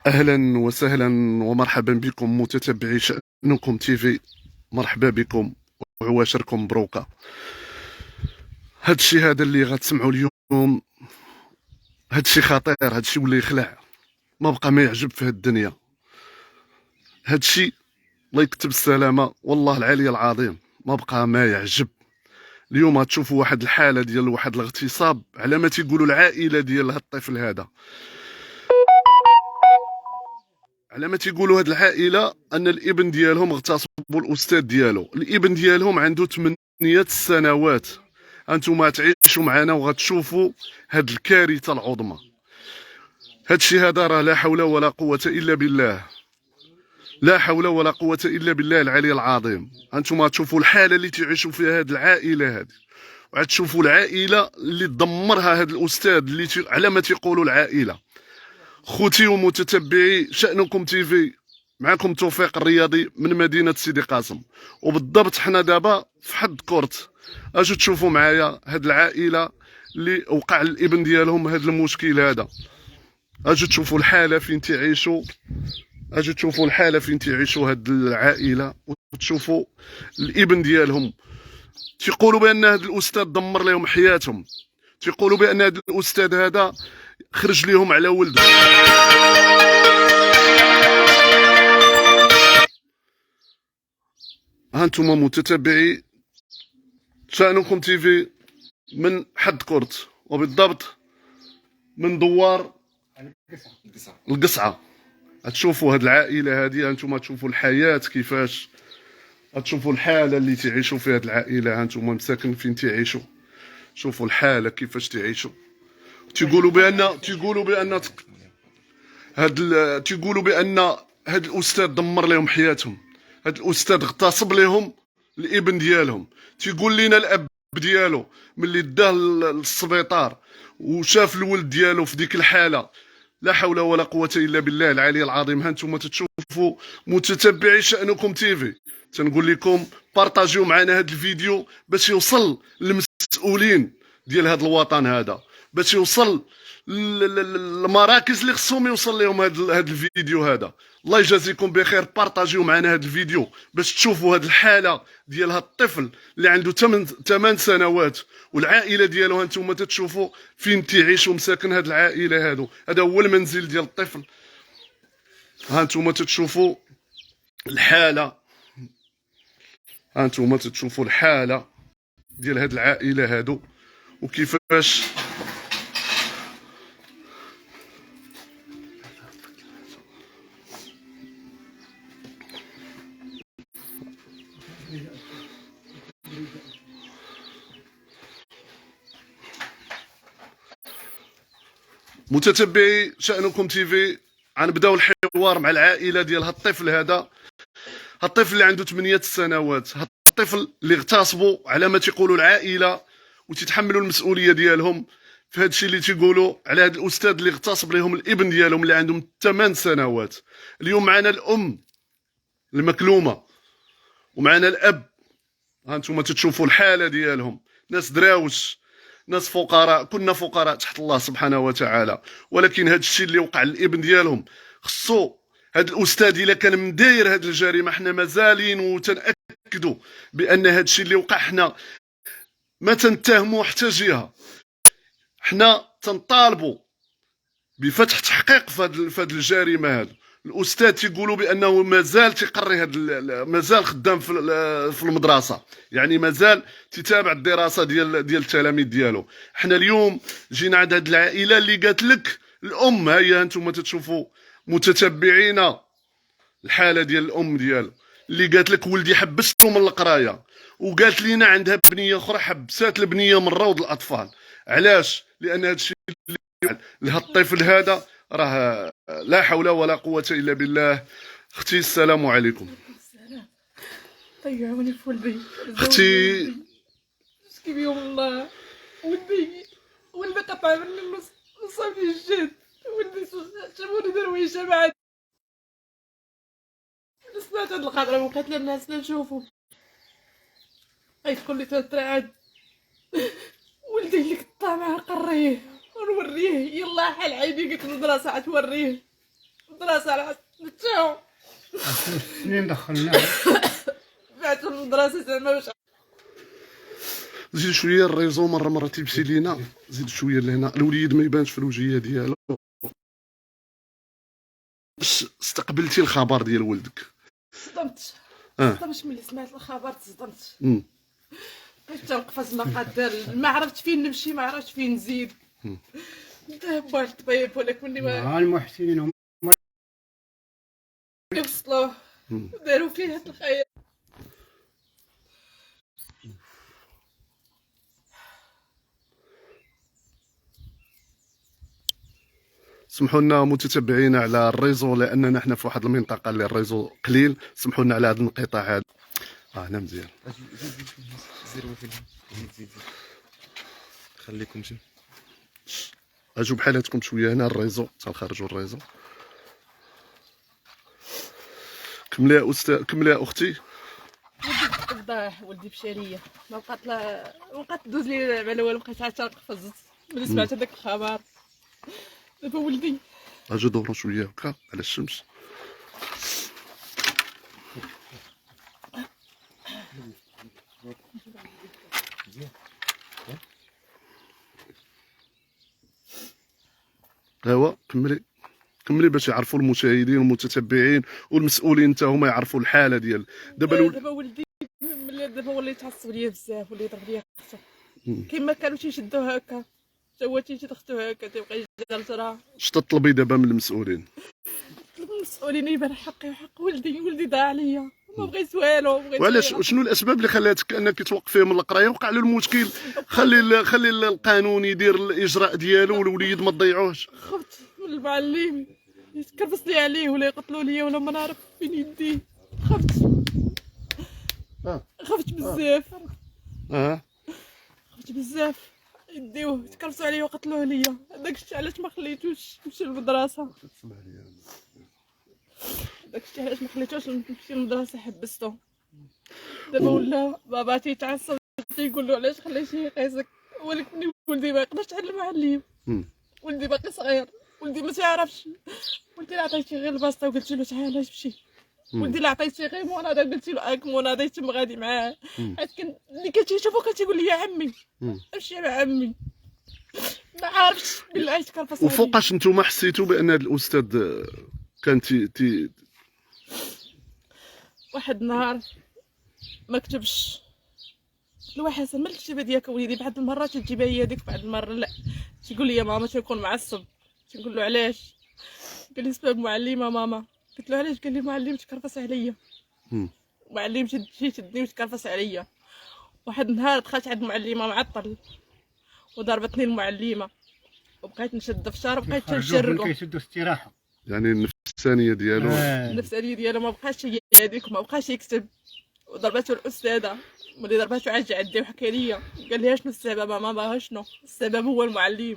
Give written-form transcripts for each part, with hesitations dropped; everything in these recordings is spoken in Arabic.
أهلا وسهلا ومرحبا بكم متتبعي شأنكم تيفي. مرحبا بكم وعواشركم مبروكة. هادشي هذا اللي غتسمعوا اليوم هادشي خطير، هادشي ولا يخلع، ما بقى ما يعجب في هاد الدنيا. هادشي الله يكتب السلامة، والله العلي العظيم ما بقى ما يعجب. اليوم غتشوفوا واحد الحالة ديال واحد الاغتصاب على ما تيقولوا العائلة ديال هاد الطفل هذا، على ما تيقولوا هاد العائله ان الابن ديالهم اغتصبوا الاستاذ ديالو. الابن ديالهم عنده 8 سنوات. انتم تعيشوا معنا وغتشوفوا هاد الكارثه العظمى. هادشي هذا راه لا حول ولا قوه الا بالله، لا حول ولا قوه الا بالله العلي العظيم. انتم تشوفوا الحاله اللي تعيشوا فيها هاد العائله هذه، وتشوفوا العائله اللي دمرها هاد الاستاذ اللي على ما تيقولوا العائله. خوتي ومتتبعي شأنكم تيفي، معكم توفيق الرياضي من مدينة سيدي قاسم. وبالضبط حنا دابا في حد كورت. اجو تشوفوا معايا هاد العائلة اللي وقع الابن ديالهم هاد المشكل هذا. اجو تشوفوا الحالة فين تعيشوا، اجو تشوفوا الحالة فين تعيشوا هاد العائلة، وتشوفوا الابن ديالهم. تيقولوا بان هاد الاستاذ دمر لهم حياتهم، تيقولوا بان هاد الاستاذ هذا خرج ليهم على ولده. هانتم متتبعي شأنكم تيفي من حد كورت، وبالضبط من دوار القصعة. تشوفوا هاد العائلة هذه، هانتم تشوفوا الحياة كيفاش، تشوفوا الحالة اللي تعيشوا فيها هاد العائلة. هانتم مساكن فين تعيشوا، شوفوا الحالة كيفاش تعيشوا. تيقولوا بأن تيقولوا بأن هاد الأستاذ دمر لهم حياتهم. هاد الأستاذ اغتصب لهم الابن ديالهم. تيقول لنا الأب ديالو ملي داه للسبيطار وشاف الولد ديالو في ديك الحالة، لا حول ولا قوة إلا بالله العلي العظيم. هانتوما تتشوفوا متتبعي شأنكم تيفي، تنقول لكم بارطاجيو معنا هذا الفيديو باش يوصل للمسؤولين ديال هذا الوطن هذا، باش يوصل المراكز اللي خصهم يوصل لهم هذا الفيديو هذا. الله يجازيكم بخير، بارطاجيو معنا هذا الفيديو باش تشوفوا هذه الحاله ديال هذا الطفل اللي عنده 8 سنوات، والعائله ديالو هانتوما تتشوفوا فين تعيشوا مساكن هذه العائله هذو. هذا هو المنزل ديال الطفل. هانتوما تتشوفوا الحاله، هانتوما تتشوفوا الحاله ديال هذه العائله هذو وكيفاش. متتبعي شأنكم تيفي، غنبداو الحوار مع العائله ديال هاد الطفل هذا. هاد الطفل اللي عنده 8 سنوات، هاد الطفل اللي اغتصبوا على ما تيقولوا العائله، وتتحملوا المسؤوليه ديالهم في هاد الشيء اللي تيقولوا على هاد الاستاذ اللي اغتصب لهم الابن ديالهم اللي عندهم 8 سنوات. اليوم معنا الام المكلومه ومعنا الاب. هانتوما تتشوفوا الحاله ديالهم، ناس دراوش، ناس فقراء، كنا فقراء تحت الله سبحانه وتعالى. ولكن هذا الشيء اللي وقع للابن ديالهم خصو هذا الاستاذ الا كان مداير هذه الجريمه، حنا مازالين وتنأكدوا بان هذا الشيء اللي وقع حنا ما تنتهموا حتى جهه. حنا تنطالبوا بفتح تحقيق في هذه الجريمه هذه. الاستاذ تيقولوا بانه مازال تيقري مازال خدام في المدرسه، يعني مازال تتابع الدراسه ديال التلاميذ ديالو. حنا اليوم جينا عند هذه العائله اللي قالت لك الام، ها هي انتم تتشوفوا متتبعينا الحاله ديال الام ديالو، اللي قالت لك ولدي حبسته من القرايه، وقالت لينا عندها بنيه اخرى حبسات البنيه من روض الاطفال. علاش؟ لان هذا الشيء لهذا الطفل هذا راه لا حول ولا قوة إلا بالله. اختي السلام عليكم. السلام. طيعوني في ولدي اختي مسكين يوم الله. ولدي قطع من النص، صافي الجد. ولدي شافوني درويشه ما عاد سمعت هاد الخضره وقالت للناس لا نشوفو. تقول لي تترعد ولدي اللي قطع معاه قريه ونوريه. يلا حال عيني قلت المدرسه عتوريه. المدرسة على نتاعو 10 سنين دخلناه. بعتو المدرسة زعما باش زيد شويه الريزو مره تيمشي لينا، زيد شويه لهنا الوليد ما يبانش في الوجهيه ديالو. باش استقبلتي الخبر ديال ولدك؟ تصدمت اه تصدمت ملي سمعت الخبر، تصدمت. مم. بقيت تنقفز ما قادر، ما عرفت فين نمشي، ما عرفت فين نزيد. ذهب واحد الطبيب ولكن ملي مع المحسنين هم وصلوه داروا فيه هاد الخير. سمحوا لنا متتبعينا على الريزو، لاننا حنا في واحد المنطقه اللي الريزو قليل، سمحوا لنا على هذا الانقطاع هذا. هنا مزيان. زيرو في زيد خليكم شي اجوا بحالاتكم شويه هنا الريزو، تنخرجوا الريزو. كملي يا استاذ، كملي يا اختي. ولدي ضاع، ولدي مشى ليا، ما بقات دوز لي على والو، بقيت عاد تنقفز ملي سمعت هذاك الخبر. دابا ولدي اجوا دوروا شويه هكا على الشمس. ايوا كملي باش يعرفوا المشاهدين والمتتبعين والمسؤولين حتى هما يعرفوا الحاله ديال دابا ولدي ملي دابا ولا يتعصب ليا بزاف، ولا يضرب ليا اختو كيما كانوا تيشدوه هكا، حتى هو تيشد اختو هكا، تيبقى يجرجرها. اش تطلبي دابا من المسؤولين؟ المسؤولين يبان حقي وحق ولدي ضاع عليا، ما بغيت والو، بغيت وعلاش؟ شنو الاسباب اللي خلاتك انك توقفيه من القرايه؟ وقع له المشكل، خلي القانون يدير الاجراء ديالو والوليد ما تضيعوهش. خفت من المعلم يتكرفس لي عليه ولا يقتلوا لي ولا ما نعرف فين يديه. خفت بزاف. خفت بزاف يديوه يتكرفسوا عليه ويقتلوه ليا. هذاك الشيء علاش ما خليتوش يمشي للمدرسه. داك الشيء علاش ما خليتوش نمشي للمدرسه، حبستو. دابا ولا بابا تيتعصب، تيقول له علاش خليتيه يقيسك، ولكن ولدي ما يقدرش يعلم معلم. ولدي باقي صغير، ولدي ما تعرفش. ولدي لا عطيتيه غير الباسطه وقلت له تعال نمشي. ولدي لا عطيتيه غير مناضه، قلت له مناضه يتم غادي معاه. حيت اللي كتشوفو كتيقول لي يا عمي امشي مع عمي، ما عارفش بالله يتكرفس. وفوقاش نتوما حسيتوا بان هذا الاستاذ كان واحد النهار ما كتبش لواحد حسن من الكتابه ديالك وليدي، بعض المرات تجيبها هي هذيك، بعض المره لا. تيقول لي يا ماما تيكون معصب، تنقول له علاش؟ قال لي سبب معلمه ماما. قلت له علاش؟ قال لي معلم تكرفس عليا. معلم شدني وتكرفس عليا. واحد النهار دخلت عند معلمه معطل وضربتني المعلمه، وبقيت نشد في شعره وبقيت تنشرقو. كيشدوا استراحه، يعني النفسانيه ديالو. النفسانيه ديالو ما بقاش هي هذيك، وما بقاش يكتب. وضربته الاستاذه، ملي ضربته عاد عندي وحكى لي، قال لي شنو السبب ماما؟ شنو السبب؟ هو المعلم.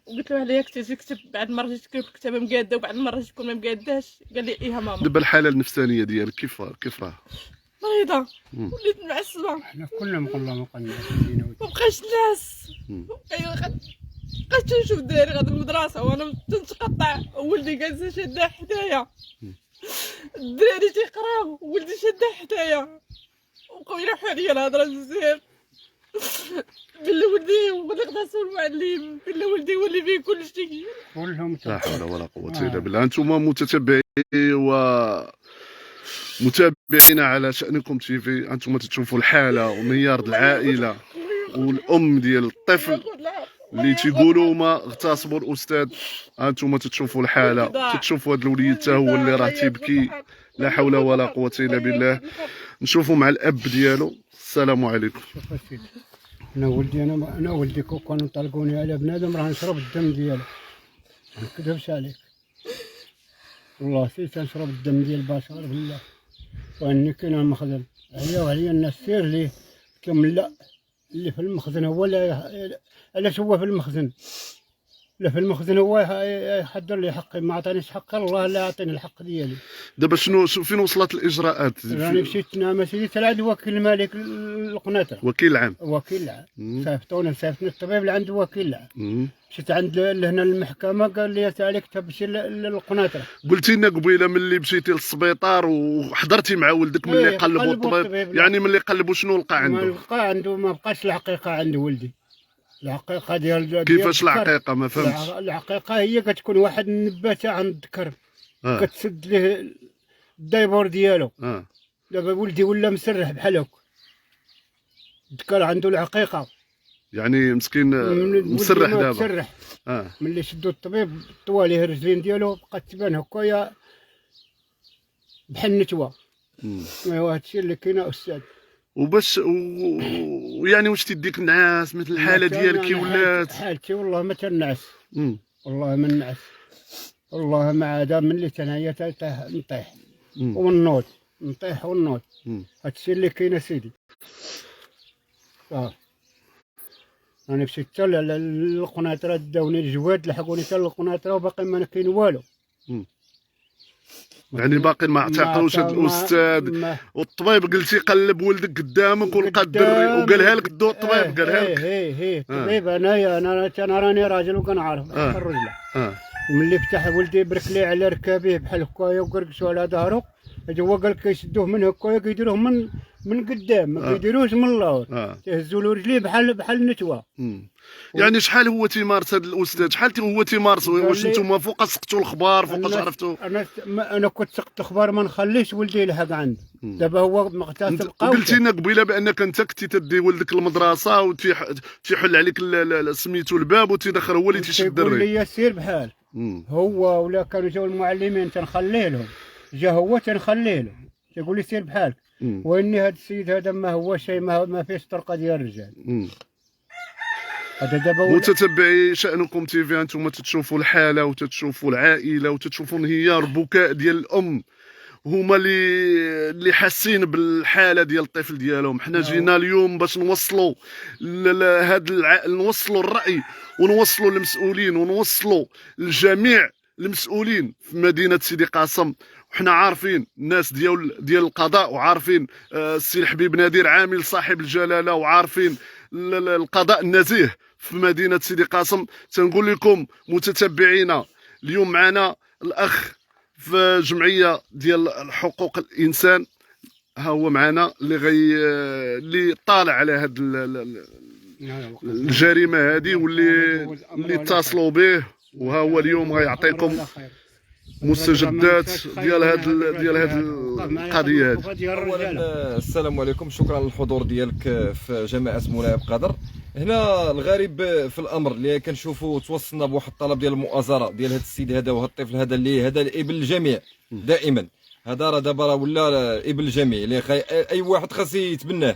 وقلت له علاه كتكتب؟ بعد مره تكتب كتابه مقاده وبعد مره تكون ما مقاداش. قال لي ايه ماما. دابا الحاله النفسانيه ديالك كيف راه؟ مريضه، وليت معصبه. حنا كلنا مقلمين ما بقاش ناس. بقيت نشوف داري غاد المدرسه وانا تنتقطع، ولدي جالس شاده حدايا، الدراري تيقراو ولدي شاده حدايا، وبقاو يلوحوا عليا الهضره بزاف. قال له ولدي غتصل المعلم، قال له ولدي ولي فيه كلشي كلهم. لا حول ولا قوه الا بالله. انتم متتبعين ومتابعين على شأنكم تي في، انتم تشوفوا الحاله وميار العائله والام ديال الطفل اللي تيقولوا ما اغتصبوا الاستاذ. انتم تشوفوا الحاله، تشوفوا هذا الوليد حتى هو اللي راه تيبكي. لا حول ولا قوه الا بالله. نشوفوا مع الاب ديالو. السلام عليكم. شوف اسيدي، انا ولدي كون كانوا طلقوني على بنادم راه نشرب الدم ديالو، ما نكذبش عليك والله. سيت نشرب الدم ديال البشر بالله، واني كاين المخزن عليا الناس سير ليه كم لا اللي في المخزن هو. لا علاش هو في المخزن؟ لا في المخزن هو يحضر لي حقي، ما عطانيش حقي، الله لا يعطيني الحق ديالي. دابا فين وصلت الاجراءات؟ راني مشيت نعم سيدي تلعب وكيل الملك القناطره، وكيل العام. وكيل العام صيفطني الطبيب اللي عنده وكيل العام. مشيت عند لهنا المحكمه قال لي عليك تمشي للقناطره. قلتي لنا قبيله ملي مشيتي للسبيطار وحضرتي مع ولدك ملي قلبوا الطبيب، يعني ملي قلبوا شنو لقى عنده؟ ما بقاش الحقيقه عند ولدي. الحقيقه ديال كيفاش الحقيقه؟ ما فهمتش. الحقيقه هي كتكون واحد النباته عند الذكر كتسد ليه الدايبور ديالو. دابا ولدي ولا مسرح بحال هكا، الذكر عنده الحقيقه، يعني مسكين مسرح دابا. مسرح. ملي شدوا الطبيب طوى ليه الرجلين ديالو بقات تبان هكايا بحال النتوه. ايوا هادشي اللي كاين استاذ. وباش ويعني واش تديك النعاس مثل الحاله ديالك كي ولات؟ حالتي والله ما تنعس، والله ما نعس، والله ما عاد ملي تنعيا نطيح ونوض، نطيح ونوض. هادشي اللي كاين سيدي. انا مشيت حتى للقناطره، داوني الجواد لحقوني حتى للقناطره وباقي ما كاين والو. يعني باقي ما اعتقوش هاد الاستاذ. والطبيب قلتي قلب ولدك قدامك ولقى الدري وقالها لك الطبيب قالها لك؟ الطبيب انا راني راجل وكنعرف الرجله. وملي فتح ولدي برك لي على ركابيه بحال هكايا وقرقشوا على ظهرو، هو قال لك كيشدوه من هكايا كيديروه من قدام، ما كيديروش من اللور، تهزوا له رجليه بحال النتوه. يعني شحال هو تيمارس هذا الاستاذ؟ شحال هو تيمارس؟ واش نتوما فوقاش سقتوا الخبار؟ فوقاش عرفتوا؟ انا كنت سقت الخبار ما نخليش ولدي يلحق عندي. دابا هو مغتسل قوي. قلتي لنا قبيله بانك انت كنتي تدي ولدك للمدرسه وتيحل عليك سميتو الباب وتيدخل هو اللي تيشد الري. يقول لي سير بحال هو، ولا كانوا جاو المعلمين تنخليه لهم، جا هو تنخليه له، تيقول لي سير بحالك. واني هذا السيد هذا ما هو شيء، ما فيش طرقه ديال الرجال. هذا دابا متتبعي شأنكم تيفي، انتم تتشوفوا الحاله وتتشوفوا العائله وتتشوفوا انهيار البكاء ديال الام، هما اللي حاسين بالحاله ديال الطفل ديالهم. حنا جينا اليوم باش نوصلوا نوصلوا الراي ونوصلوا للمسؤولين ونوصلوا لجميع المسؤولين في مدينه سيدي قاسم. وحنا عارفين الناس ديال القضاء، وعارفين السي الحبيب نادر عامل صاحب الجلاله، وعارفين القضاء النزيه في مدينه سيدي قاسم. تنقول لكم متتبعينا، اليوم معنا الاخ في جمعيه ديال حقوق الانسان، ها هو معنا اللي طالع على هاد الجريمه هذه واللي اتصلوا به، وها هو اليوم غيعطيكم مستجدات ديال هاد القضيه هذه. اولا السلام عليكم، شكرا للحضور ديالك في جماعه ملاعب قدر. هنا الغريب في الامر اللي كنشوفوا توصلنا بواحد الطلب ديال المؤازره ديال هذا السيد هذا وهذا الطفل هذا اللي هذا ابن الجميع دائما. هذا راه دابا ولا ابن الجميع اللي اي واحد خاص يتبناه.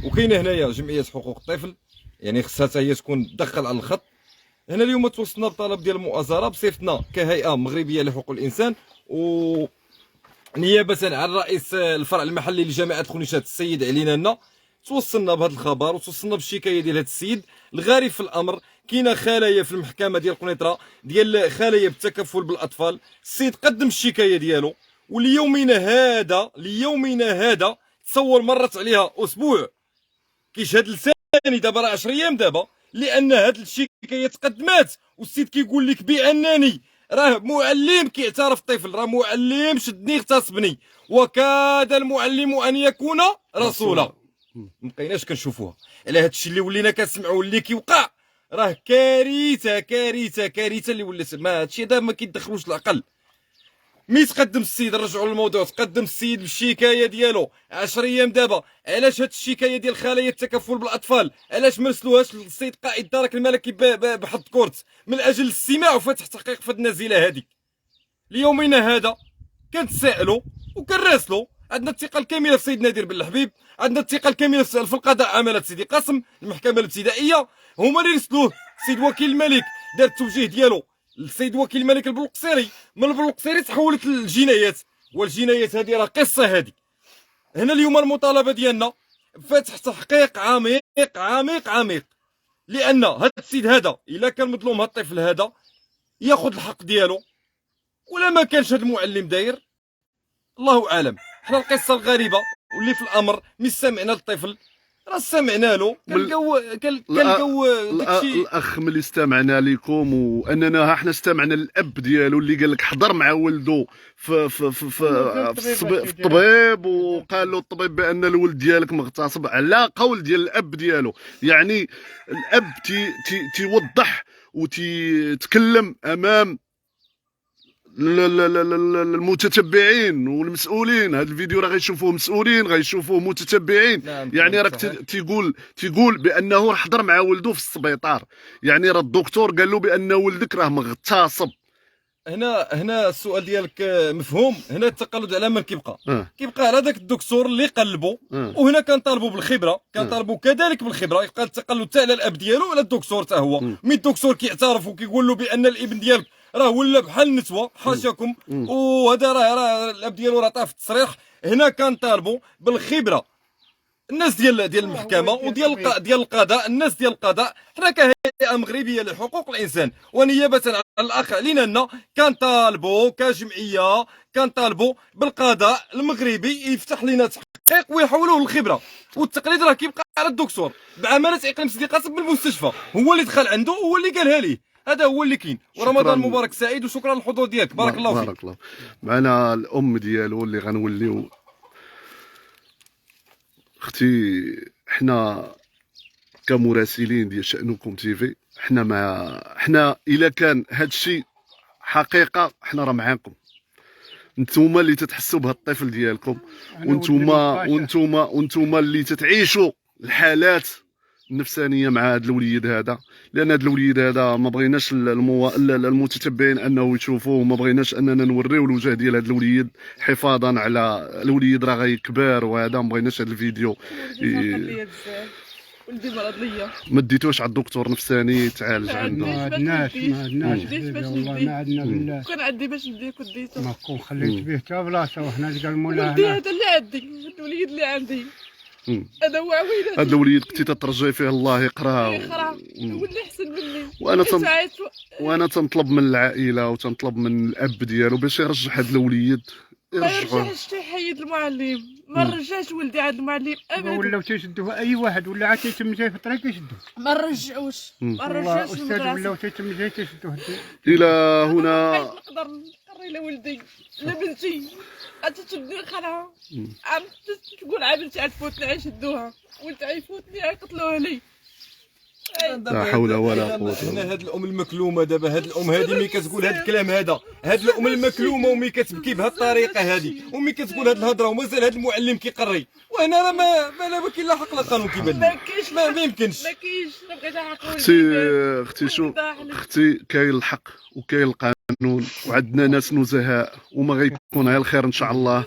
وكاينه هنايا جمعيه حقوق الطفل، يعني خصها هي تكون تدخل على الخط. هنا اليوم توصلنا بطلب ديال المؤازره بصفتنا كهيئه مغربيه لحقوق الانسان، و نيابه عن رئيس الفرع المحلي لجماعه خنيشات السيد علينا توصلنا بهذا الخبر وتوصلنا بالشكايه ديال هذا السيد. الغريب في الامر كاينه خلايا في المحكمه ديال قنيطره ديال خلايا بالتكفل بالاطفال. السيد قدم الشكايه ديالو، وليومنا هذا تصور مرت عليها اسبوع كيشهد لساني دابا راه 10 ايام دابا، لان هاد الشكايه تقدمات والسيد كيقول لك بانني راه معلم كيعترف الطفل، راه معلم شدني اغتصبني وكاد المعلم ان يكون رسولا. مبقيناش كنشوفوها على هاد الشيء اللي ولينا كنسمعوا اللي كيوقع. راه كارثه كارثه كارثه اللي ولات. ما هادشي هذا ما كيدخلوش العقل. مي تقدم السيد، نرجعوا للموضوع، تقدم السيد بالشكايه ديالو 10 ايام دابا. علاش هاد الشكايه ديال خلايا التكفل بالاطفال علاش ما رسلوهاش للسيد قائد دارك الملكي بحد كورت من اجل الاستماع وفتح تحقيق في هاد النزيله هذه؟ ليومنا هذا كنتسائلوا وكنراسلوا. عندنا الثقه الكامله في سيد نادر بن الحبيب، عندنا الثقه الكامله في القضاء عماله سيدي قاسم، المحكمه الابتدائيه هما اللي رسلوه. السيد وكيل الملك دار التوجيه ديالو السيد وكيل الملك البلقصيري، من البلقصيري تحولت للجنايات، والجنايات هذه راه قصه هذه. هنا اليوم المطالبه ديالنا فتح تحقيق عميق عميق عميق، لان هذا السيد هذا الا كان مظلوم، هذا الطفل هذا ياخذ الحق ديالو، ولا ما كانش هذا المعلم داير الله اعلم. حنا القصه الغريبه واللي في الامر ملي سمعنا الطفل راه سمعنا له كنلقاو داكشي. الاخ ملي استمعنا لكم واننا حنا استمعنا للاب ديالو اللي قال لك حضر مع ولده في الطبيب، وقال له الطبيب بان الولد ديالك مغتصب على قول ديال الاب ديالو. يعني الاب تيوضح وتيتكلم امام المتتبعين والمسؤولين. هذا الفيديو راه غيشوفوه مسؤولين، غيشوفوه متتبعين. يعني راك تيقول بانه حضر مع ولده في السبيطار، يعني راه الدكتور قال له بان ولدك راه مغتصب. هنا السؤال ديالك مفهوم. هنا التقلد على من كيبقى؟ كيبقى على داك الدكتور اللي قلبو. وهنا كنطالبوا بالخبره، كنطالبوا كذلك بالخبره. يبقى التقلد حتى على الاب ديالو وعلى الدكتور حتى هو. مي الدكتور كيعترف وكيقول له بان الابن ديالك راه ولا بحال النسوه حاشاكم، وهذا راه الاب ديالو راه طاف التصريح. هنا كنطالبوا بالخبره. الناس ديال المحكمه ديال القضاء، الناس ديال القضاء، حنا كهيئه مغربيه لحقوق الانسان ونيابه على الاخ علينا كنطالبوا كجمعيه، كنطالبوا بالقضاء المغربي يفتح لنا تحقيق ويحولوه للخبره. والتقليد راه كيبقى على الدكتور بعماله اقليم سيدي قاسم بالمستشفى، هو اللي دخل عنده، هو اللي قالها ليه. هذا هو اللي كاين. ورمضان مبارك سعيد وشكرا للحضور ديالك. بارك الله فيك. بارك الله. معنا الام ديالو اللي غنوليو. اختي حنا كمراسلين ديال شأنكم تيفي، حنا الا كان هاد الشيء حقيقه حنا راه معاكم. نتوما اللي تتحسوا بهاد الطفل ديالكم، وانتوما اللي تتعيشوا الحالات النفسانيه مع هذا الوليد هذا. لان هذا الوليد هذا ما بغيناش المتتبعين انه يشوفوه، ما بغيناش اننا نوريو الوجه ديال هذا الوليد حفاظا على الوليد راه غيكبر. وهذا ما بغيناش هذا الفيديو ولدي مرض ليا. ما ديتوش على الدكتور نفساني يتعالج عنده؟ ما عندناش والله ما عندنا بالله. كان عندي باش نديه كنت ديته. ما كون خليت به حتى بلاصه وحنا قال مولانا ولدي هذا اللي عندي، الوليد اللي عندي هذا هو عويلاتي. هذا الوليد كنتي تترجي فيه الله يقراه. هو اللي احسن مني. وانا تنطلب من العائله وتنطلب من الاب ديالو باش يرجع هذا الوليد، ما يرجعش تيحيد المعلم. ما رجعش ولدي عند المعلم ابدا. ولاو تيشدوه اي واحد ولا عاد تيتم جاي في الطريق يشدوه. ما رجعوش استاذ ولاو تيتم جاي تيشدوه. الى هنا نقدر نقري لولدي لبنتي تشدني الخلعه. عم تقول عبنتي عتفوتني عيشدوها، وانت عيفوتني عيقتلوها لي. لا حول ولا قوة. هنا هاد الام المكلومه دابا، هاد الام هادي ملي كتقول هاد الكلام هذا، هاد الام المكلومه وملي كتبكي بهاد الطريقه هادي، وملي كتقول هاد الهضره ومازال هاد المعلم كيقري، وهنا راه ما كاين لا حق لا قانون كيبان. ما يمكنش. ما كاينش. لا بغيت حق اختي شو اختي، كاين الحق وكاين القانون، وعندنا ناس نزهاء وما غيكون غير الخير ان شاء الله.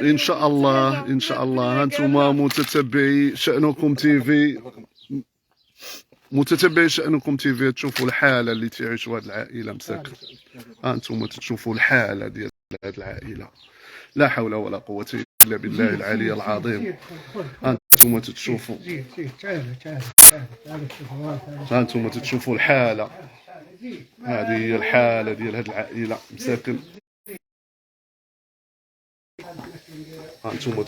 ان شاء الله ان شاء الله. هانتوما متتبعي شأنكم تيفي، متتبعي شأنكم تيفي، تشوفوا الحاله اللي تعيشوا هذه العائله مساكن. هانتوما تشوفوا الحاله ديال هذه العائله. لا حول ولا قوه الا بالله العلي العظيم. هانتوما تشوفوا، هانتوما تشوفوا الحاله. هذه هي الحاله ديال هذه العائله مساكن. هانتوما